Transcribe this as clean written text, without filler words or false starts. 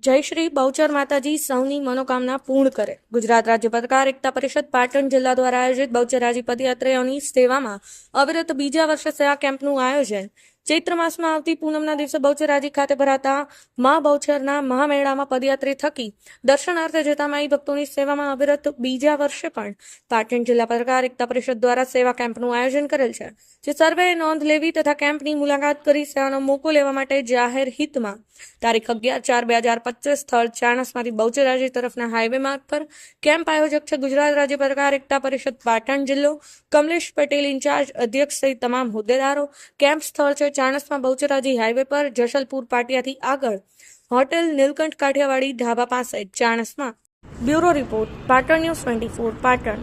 જય શ્રી બહુચર માતાજી સૌની મનોકામના પૂર્ણ કરે। ગુજરાત રાજ્ય પત્રકાર એકતા પરિષદ પાટણ જિલ્લા દ્વારા આયોજિત બહુચરાજી પદયાત્રીઓની સેવામાં અવિરત બીજા વર્ષે સેવા કેમ્પનું આયોજન। ચૈત્ર માસમાં આવતી પૂનમના દિવસે બહુચરાજી ખાતે ભરાતા મા બહુચરના મહામેળામાં પદયાત્રી થકી દર્શનાર્થે જતા માઈ ભક્તોની સેવામાં અવિરત બીજા વર્ષે પણ પાટણ જિલ્લા પત્રકાર એકતા પરિષદ દ્વારા સેવા કેમ્પનું આયોજન કરેલ છે, જે સર્વેએ નોંધ લેવી તથા કેમ્પની મુલાકાત કરી સેવાનો મોકો લેવા માટે જાહેર હિતમાં તારીખ 11/4/2025 સ્થળ ચાણસમાંથી બહુચરાજી તરફના હાઈવે માર્ગ પર કેમ્પ આયોજક છે ગુજરાત રાજ્ય પત્રકાર એકતા પરિષદ પાટણ જિલ્લો। કમલેશ પટેલ ઇન્ચાર્જ અધ્યક્ષ સહિત તમામ હોદ્દેદારો। કેમ્પ સ્થળ છે ચાણસમાં બહુચરાજી હાઈવે પર જશલપુર પાટિયાથી આગળ હોટેલ નીલકંઠ કાઠિયાવાડી ઢાબા પાસે Chanasma. Bureau report Patan news 24 Patan.